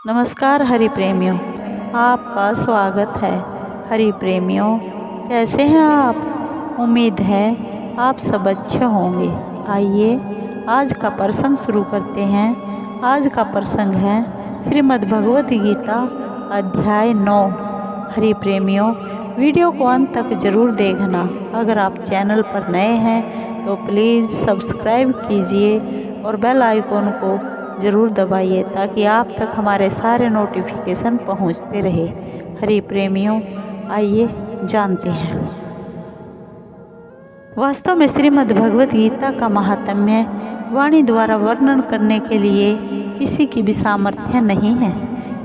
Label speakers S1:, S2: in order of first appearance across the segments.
S1: नमस्कार हरि प्रेमियों, आपका स्वागत है। हरि प्रेमियों, कैसे हैं आप? उम्मीद है आप सब अच्छे होंगे। आइए आज का प्रसंग शुरू करते हैं। आज का प्रसंग है श्रीमद् भगवत गीता अध्याय 9। हरि प्रेमियों, वीडियो को अंत तक जरूर देखना। अगर आप चैनल पर नए हैं तो प्लीज़ सब्सक्राइब कीजिए और बेल आइकॉन को ज़रूर दबाइए ताकि आप तक हमारे सारे नोटिफिकेशन पहुंचते रहे। हरि प्रेमियों, आइए जानते हैं। वास्तव में श्रीमद् भगवत गीता का महात्म्य वाणी द्वारा वर्णन करने के लिए किसी की भी सामर्थ्य नहीं है,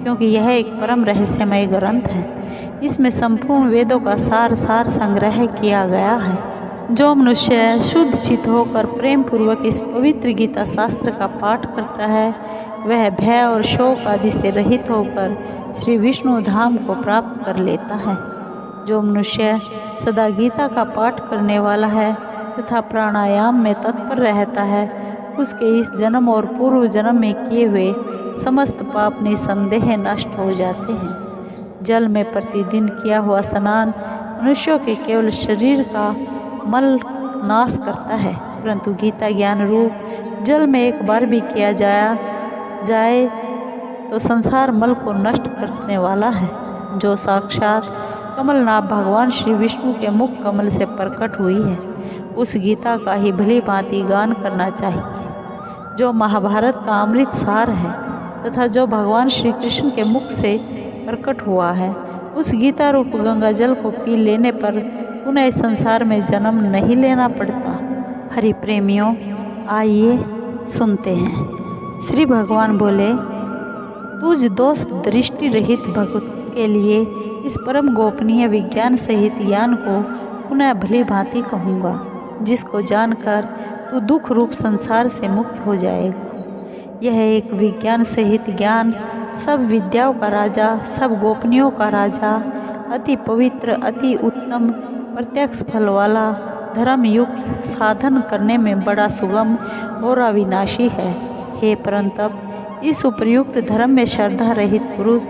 S1: क्योंकि यह एक परम रहस्यमय ग्रंथ है। इसमें संपूर्ण वेदों का सार संग्रह किया गया है। जो मनुष्य शुद्ध चित्त होकर प्रेम पूर्वक इस पवित्र गीता शास्त्र का पाठ करता है, वह भय और शोक आदि से रहित होकर श्री विष्णु धाम को प्राप्त कर लेता है। जो मनुष्य सदा गीता का पाठ करने वाला है तथा प्राणायाम में तत्पर रहता है, उसके इस जन्म और पूर्व जन्म में किए हुए समस्त पाप निसंदेह नष्ट हो जाते हैं। जल में प्रतिदिन किया हुआ स्नान मनुष्यों के केवल शरीर का मल नाश करता है, परंतु गीता ज्ञान रूप जल में एक बार भी किया जाए तो संसार मल को नष्ट करने वाला है। जो साक्षात कमलनाभ भगवान श्री विष्णु के मुख कमल से प्रकट हुई है, उस गीता का ही भली भांति गान करना चाहिए। जो महाभारत का अमृत सार है तथा जो भगवान श्री कृष्ण के मुख से प्रकट हुआ है, उस गीता रूप गंगा जल को पी लेने पर उन्हें इस संसार में जन्म नहीं लेना पड़ता। हरि प्रेमियों, आइए सुनते हैं। श्री भगवान बोले, तुझ दोष दृष्टि रहित भक्त के लिए इस परम गोपनीय विज्ञान सहित ज्ञान को पुनः भली भांति कहूँगा, जिसको जानकर तू दुख रूप संसार से मुक्त हो जाएगा। यह एक विज्ञान सहित ज्ञान सब विद्याओं का राजा, सब गोपनीयों का राजा, अति पवित्र, अति उत्तम, प्रत्यक्ष फल वाला, धर्म युक्त, साधन करने में बड़ा सुगम और अविनाशी है। हे परंतप, इस उपयुक्त धर्म में श्रद्धा रहित पुरुष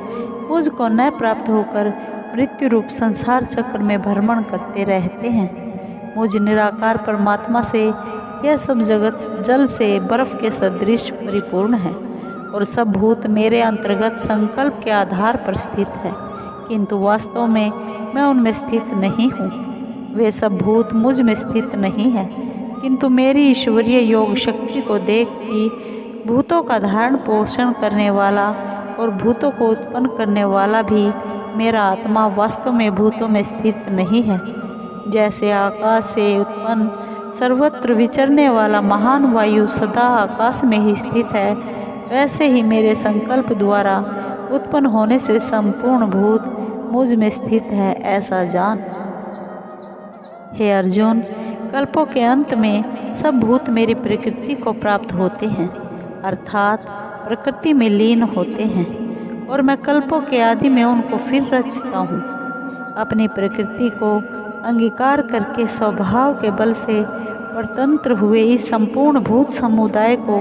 S1: मुझको न प्राप्त होकर मृत्यु रूप संसार चक्र में भ्रमण करते रहते हैं। मुझ निराकार परमात्मा से यह सब जगत जल से बर्फ के सदृश परिपूर्ण है और सब भूत मेरे अंतर्गत संकल्प के आधार पर स्थित है, किंतु वास्तव में मैं उनमें स्थित नहीं हूँ। वे सब भूत मुझ में स्थित नहीं है, किंतु मेरी ईश्वरीय योग शक्ति को देख कि भूतों का धारण पोषण करने वाला और भूतों को उत्पन्न करने वाला भी मेरा आत्मा वास्तव में भूतों में स्थित नहीं है। जैसे आकाश से उत्पन्न सर्वत्र विचरने वाला महान वायु सदा आकाश में ही स्थित है, वैसे ही मेरे संकल्प द्वारा उत्पन्न होने से संपूर्ण भूत मुझ में स्थित है, ऐसा जान। हे अर्जुन, कल्पों के अंत में सब भूत मेरी प्रकृति को प्राप्त होते हैं, अर्थात प्रकृति में लीन होते हैं, और मैं कल्पों के आदि में उनको फिर रचता हूँ। अपनी प्रकृति को अंगीकार करके स्वभाव के बल से परतंत्र हुए इस संपूर्ण भूत समुदाय को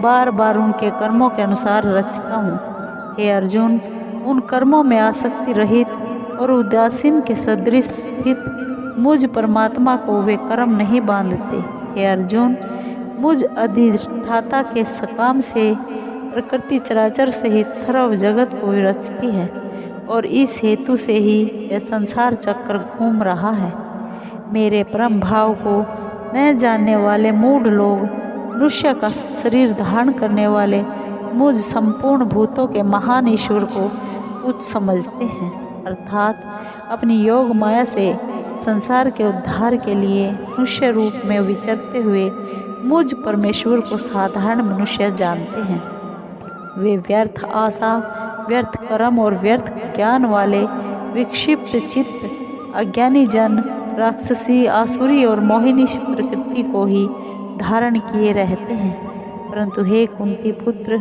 S1: बार बार उनके कर्मों के अनुसार रचता हूँ। हे अर्जुन, उन कर्मों में आसक्ति रहित और उदासीन के सदृश स्थित मुझ परमात्मा को वे कर्म नहीं बांधते। हे अर्जुन, मुझ अधिष्ठाता के सकाम से प्रकृति चराचर सहित सर्व जगत को रचती है, और इस हेतु से ही यह संसार चक्र घूम रहा है। मेरे परम भाव को न जानने वाले मूढ़ लोग मनुष्य का शरीर धारण करने वाले मुझ संपूर्ण भूतों के महान ईश्वर को तुच्छ समझते हैं, अर्थात अपनी योग माया से संसार के उद्धार के लिए मनुष्य रूप में विचरते हुए मुझ परमेश्वर को साधारण मनुष्य जानते हैं। वे व्यर्थ आशा, व्यर्थ कर्म और व्यर्थ ज्ञान वाले विक्षिप्त चित्त अज्ञानी जन राक्षसी, आसुरी और मोहिनी प्रकृति को ही धारण किए रहते हैं। परंतु हे कुंती पुत्र,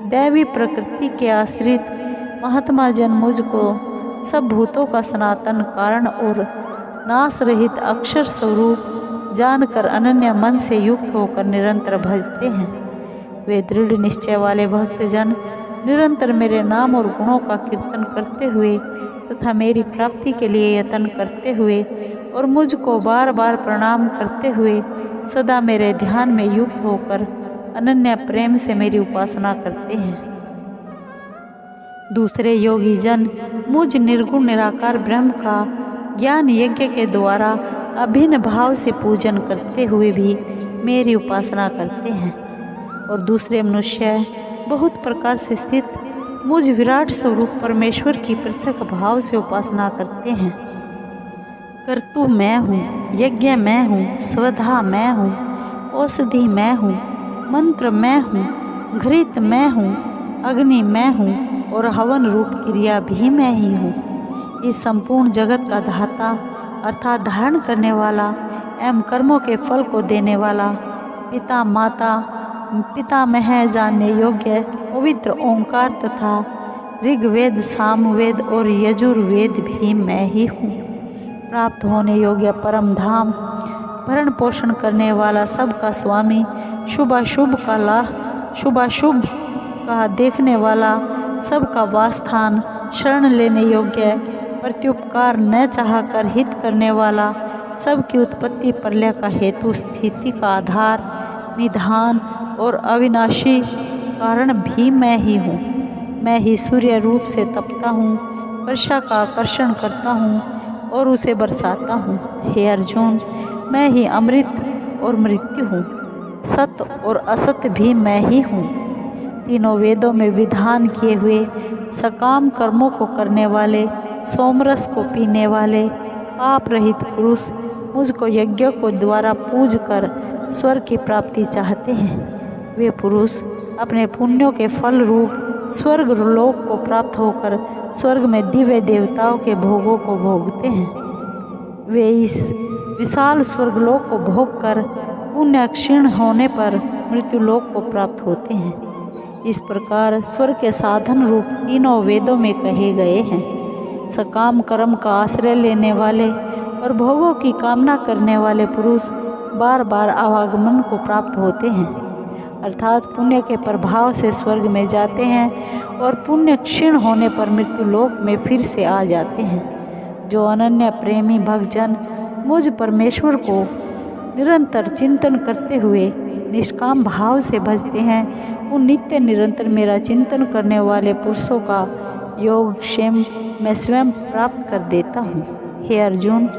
S1: दैवी प्रकृति के आश्रित महात्मा जन मुझको सब भूतों का सनातन कारण और नाश रहित अक्षर स्वरूप जानकर अनन्य मन से युक्त होकर निरंतर भजते हैं। वे दृढ़ निश्चय वाले भक्तजन निरंतर मेरे नाम और गुणों का कीर्तन करते हुए तथा मेरी प्राप्ति के लिए यत्न करते हुए और मुझको बार बार प्रणाम करते हुए सदा मेरे ध्यान में युक्त होकर अनन्य प्रेम से मेरी उपासना करते हैं। दूसरे योगी जन मुझ निर्गुण निराकार ब्रह्म का ज्ञान यज्ञ के द्वारा अभिन्न भाव से पूजन करते हुए भी मेरी उपासना करते हैं, और दूसरे मनुष्य बहुत प्रकार से स्थित मुझ विराट स्वरूप परमेश्वर की पृथक भाव से उपासना करते हैं। कर्तु मैं हूँ, यज्ञ मैं हूँ, स्वधा मैं हूँ, औषधि मैं हूँ, मंत्र मैं हूँ, घृत मैं हूँ, अग्नि मैं हूँ और हवन रूप क्रिया भी मैं ही हूँ। इस संपूर्ण जगत का दाता अर्थात धारण करने वाला एवं कर्मों के फल को देने वाला पिता माता पितामह जानने योग्य पवित्र ओंकार तथा ऋग्वेद सामवेद और यजुर्वेद भी मैं ही हूँ। प्राप्त होने योग्य परम धाम भरण पोषण करने वाला सबका स्वामी शुभाशुभ का देखने वाला सबका वासस्थान शरण लेने योग्य प्रत्युपकार न चाहकर हित करने वाला सबकी उत्पत्ति प्रलय का हेतु स्थिति का आधार निधान और अविनाशी कारण भी मैं ही हूँ। मैं ही सूर्य रूप से तपता हूँ, वर्षा का आकर्षण करता हूँ और उसे बरसाता हूँ। हे अर्जुन, मैं ही अमृत और मृत्यु हूँ, सत्य और असत्य भी मैं ही हूँ। तीनों वेदों में विधान किए हुए सकाम कर्मों को करने वाले, सोमरस को पीने वाले, पाप रहित पुरुष मुझको यज्ञों को द्वारा पूज कर स्वर्ग की प्राप्ति चाहते हैं। वे पुरुष अपने पुण्यों के फल रूप स्वर्ग लोक को प्राप्त होकर स्वर्ग में दिव्य देवताओं के भोगों को भोगते हैं। वे इस विशाल स्वर्गलोक को भोग कर पुण्य क्षीण होने पर मृत्युलोक को प्राप्त होते हैं। इस प्रकार स्वर्ग के साधन रूप तीनों वेदों में कहे गए हैं। सकाम कर्म का आश्रय लेने वाले और भोगों की कामना करने वाले पुरुष बार बार आवागमन को प्राप्त होते हैं, अर्थात पुण्य के प्रभाव से स्वर्ग में जाते हैं और पुण्य क्षीण होने पर मृत्युलोक में फिर से आ जाते हैं। जो अनन्य प्रेमी भक्तजन मुझ परमेश्वर को निरंतर चिंतन करते हुए निष्काम भाव से भजते हैं, उन नित्य निरंतर मेरा चिंतन करने वाले पुरुषों का योग क्षेम मैं स्वयं प्राप्त कर देता हूँ। हे अर्जुन,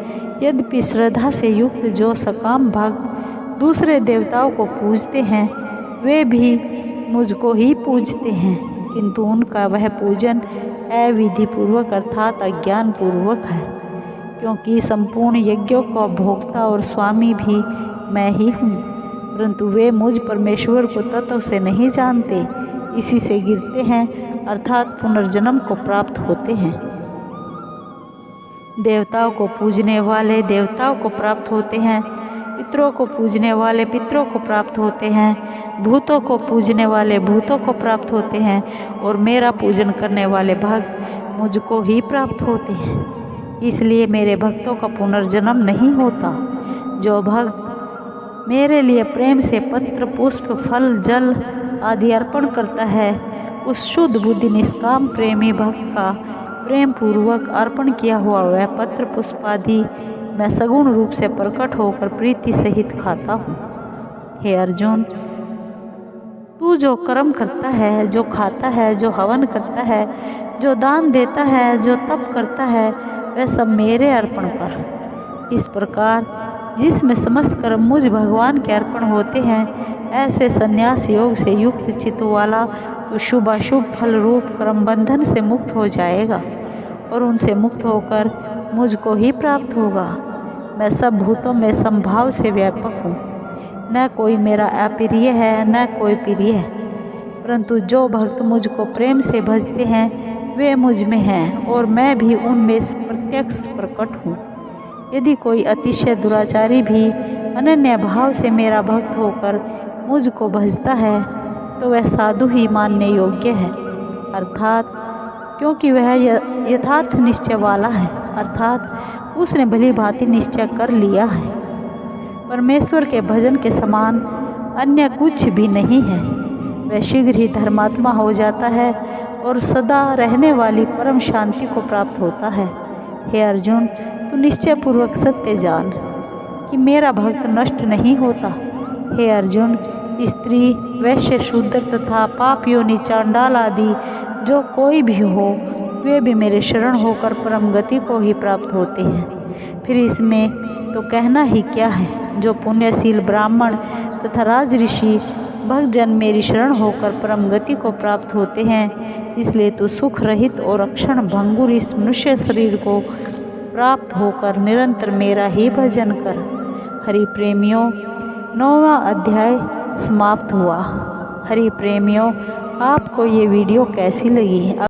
S1: यद्यपि श्रद्धा से युक्त जो सकाम भक्त दूसरे देवताओं को पूजते हैं वे भी मुझको ही पूजते हैं, किंतु उनका वह पूजन अविधि पूर्वक अर्थात अज्ञान पूर्वक है, क्योंकि संपूर्ण यज्ञों का भोक्ता और स्वामी भी मैं ही हूँ। परंतु वे मुझ परमेश्वर को तत्व से नहीं जानते, इसी से गिरते हैं अर्थात पुनर्जन्म को प्राप्त होते हैं। देवताओं को पूजने वाले देवताओं को प्राप्त होते हैं, पितरों को पूजने वाले पितरों को प्राप्त होते हैं, भूतों को पूजने वाले भूतों को प्राप्त होते हैं और मेरा पूजन करने वाले भक्त मुझको ही प्राप्त होते हैं। इसलिए मेरे भक्तों का पुनर्जन्म नहीं होता। जो भक्त मेरे लिए प्रेम से पत्र पुष्प फल जल आदि अर्पण करता है, उस शुद्ध बुद्धि निष्काम प्रेमी भक्त का प्रेम पूर्वक अर्पण किया हुआ वह पत्र पुष्प आदि मैं सगुण रूप से प्रकट होकर प्रीति सहित खाता हूँ। हे अर्जुन, तू जो कर्म करता है, जो खाता है, जो हवन करता है, जो दान देता है, जो तप करता है, वह सब मेरे अर्पण कर। इस प्रकार जिसमें समस्त कर्म मुझ भगवान के अर्पण होते हैं, ऐसे संन्यास योग से युक्त चित्त वाला तो शुभाशुभ फल रूप कर्म बंधन से मुक्त हो जाएगा और उनसे मुक्त होकर मुझको ही प्राप्त होगा। मैं सब भूतों में संभाव से व्यापक हूँ, न कोई मेरा अप्रिय है न कोई प्रिय है, परंतु जो भक्त मुझको प्रेम से भजते हैं वे मुझ में हैं और मैं भी उनमें प्रत्यक्ष प्रकट हूँ। यदि कोई अतिशय दुराचारी भी अनन्य भाव से मेरा भक्त होकर मुझको भजता है तो वह साधु ही मानने योग्य है, अर्थात क्योंकि वह यथार्थ निश्चय वाला है, अर्थात उसने भली भांति निश्चय कर लिया है। परमेश्वर के भजन के समान अन्य कुछ भी नहीं है। वह शीघ्र ही धर्मात्मा हो जाता है और सदा रहने वाली परम शांति को प्राप्त होता है। हे अर्जुन, तू निश्चय पूर्वक सत्य जान कि मेरा भक्त नष्ट नहीं होता। हे अर्जुन, स्त्री, वैश्य, शूद्र तथा पाप योनि, चांडाल आदि जो कोई भी हो, वे भी मेरे शरण होकर परम गति को ही प्राप्त होते हैं। फिर इसमें तो कहना ही क्या है। जो पुण्यशील ब्राह्मण तथा राजऋषि भक्तजन मेरी शरण होकर परम गति को प्राप्त होते हैं, इसलिए तू सुख रहित और अक्षण भंगुर इस मनुष्य शरीर को प्राप्त होकर निरंतर मेरा ही भजन कर। हरि प्रेमियों, 9वां अध्याय समाप्त हुआ। हरि प्रेमियों, आपको ये वीडियो कैसी लगी?